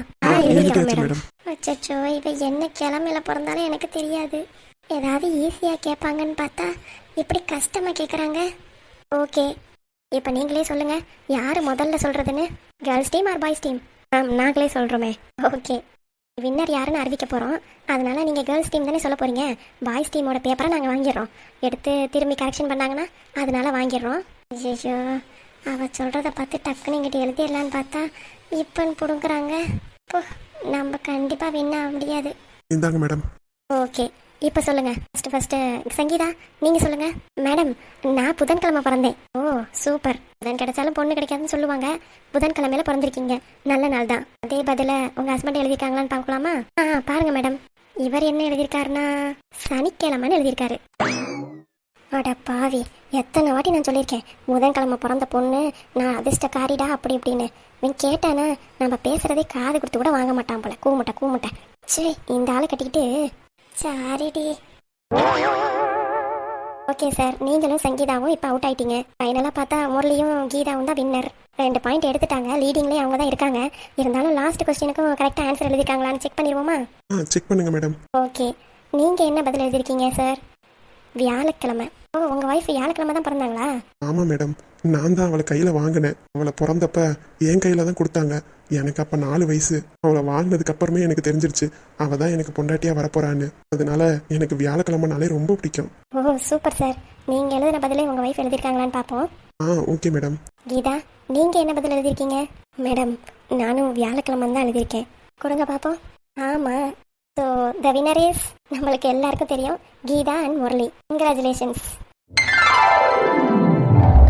S1: எழுதிட்டேன் மேடம். அச்சோ, இவ என்ன கிழமையில பிறந்தாலும் எனக்கு தெரியாது. ஏதாவது ஈஸியா கேட்பாங்கன்னு பார்த்தா இப்படி கஷ்டமா கேட்குறாங்க. ஓகே, இப்போ நீங்களே சொல்லுங்க, யாரு முதல்ல சொல்றதுன்னு. Girls team or boys team? நாங்களே சொல்றோமே. ஓகே, வின்னர் யாருன்னு அறிவிக்க போறோம். அதனால நீங்க கேர்ள்ஸ் டீம் தானே சொல்ல போறீங்க. பாய்ஸ் டீமோட பேப்பரை நாங்கள் வாங்கிடுறோம். எடுத்து திரும்பி கரெக்ஷன் பண்ணாங்கன்னா அதனால வாங்கிடுறோம். ஐயோ, அவ சொல்றத பார்த்து டக்குன்னு இங்கிட்ட எழுதிடலான்னு பார்த்தா இப்பன்னு புடுங்குறாங்க. நம்ம கண்டிப்பா வின் ஆக முடியாது.
S2: இந்தாங்க மேடம்.
S1: ஓகே, இப்போ சொல்லுங்க. ஃபர்ஸ்ட் சங்கீதா, நீங்க சொல்லுங்க. மேடம், நான் புதன்கிழமை பிறந்தேன். ஓ சூப்பர். புதன் கிடைச்சாலும் பொண்ணு கிடைக்காதுன்னு சொல்லுவாங்க. புதன்கிழமையில பிறந்திருக்கீங்க, நல்ல நாள் தான். அதே பதில உங்க ஹஸ்பண்ட் எழுதியிருக்காங்களான்னு பார்க்கலாமா? பாருங்க மேடம், இவர் என்ன எழுதியிருக்காருன்னா சனிக்கிழமைன்னு எழுதியிருக்காரு. அட பாவி, எத்தனை வாட்டி நான் சொல்லியிருக்கேன் புதன்கிழமை பிறந்த பொண்ணு, நான் அதிர்ஷ்டக்காரிடா அப்படி இப்படின்னு. இவன் கேட்டானா நம்ம பேசுறதே காது கொடுத்து கூட வாங்க மாட்டான் போல. கூமுட்டை சரி, இந்த ஆளை கட்டிக்கிட்டு. சாரிடி. ஓகே சார், நீங்களும் சங்கீதாவும் இப்போ அவுட் ஆயிட்டீங்க. ஃபைனலாக பார்த்தா முரளியும் கீதாவும் தான் வின்னர். 2 பாயிண்ட் எடுத்துட்டாங்க. லீடிங்லேயே அவங்க தான் இருக்காங்க. இருந்தாலும் லாஸ்ட் கொஸ்டினுக்கும் கரெக்டாக ஆன்சர் எழுதிருக்காங்களான்னு செக் பண்ணிடுவோமா?
S2: செக் பண்ணுங்க மேடம்.
S1: ஓகே, நீங்கள் என்ன பதில் எழுதிருக்கீங்க சார்? வியாழக்கிழமை. ஓ, உங்கள் ஒய்ஃப் வியாழக்கிழமை தான் பிறந்தாங்களா?
S2: ஆமாம் மேடம், நான் தான் அவளை கையில் வாங்கினேன். அவளை பிறந்தப்ப என் கையில் தான் கொடுத்தாங்க. எனக்கு அப்போ 4 வயசு. அவளை வாங்கினதுக்கு அப்புறமே எனக்கு தெரிஞ்சிருச்சு அவள் தான் எனக்கு பொண்டாட்டியாக வரப்போறான்னு. அதனால எனக்கு வியாழக்கிழமைனாலே ரொம்ப பிடிக்கும்.
S1: ஓ சூப்பர் சார். நீங்கள் எழுதின பதிலே உங்கள் ஒய்ஃப் எழுதியிருக்காங்களான்னு பார்ப்போம்.
S2: Okay madam.
S1: கீதா, நீங்கள் என்ன பதில் எழுதியிருக்கீங்க? மேடம், நானும் வியாழக்கிழமை தான் எழுதியிருக்கேன். கொடுங்க பார்ப்போம். ஆமாம். ஸோ த வினர் இஸ், நம்மளுக்கு எல்லாருக்கும் தெரியும், Geetha and Murali. Congratulations.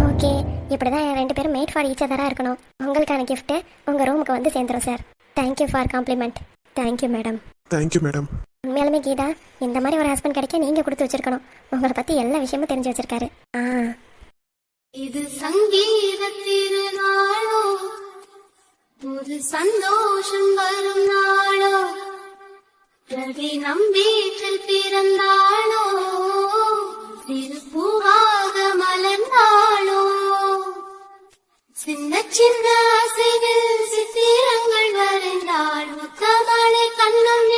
S1: Okay, இப்படி தான் 2 பேரும் மேட் ஃபார் ஈச் அதராக இருக்கணும். உங்களுக்கான கிஃப்ட்டு உங்கள் ரூமுக்கு வந்து சேர்ந்துடும் sir. Thank you for compliment. Thank you madam.
S2: Thank you madam.
S1: உண்மையாலுமே கீதா, இந்த மாதிரி ஒரு ஹஸ்பண்ட் கிடைக்க நீங்கள் கொடுத்து வச்சிருக்கணும். உங்களை பற்றி எல்லா விஷயமும் தெரிஞ்சு வச்சிருக்காரு.
S4: இது சங்கீத திருநாளோ, ஒரு சந்தோஷம் வரும் நாளோ, ரவி நம் வீட்டில் பிறந்தாளோ, திருப்பூவாக மலர்ந்தாளோ, சின்ன சின்ன அசைவில் சித்திரங்கள் வரைந்தாள், முத்தமலை கண்ணம்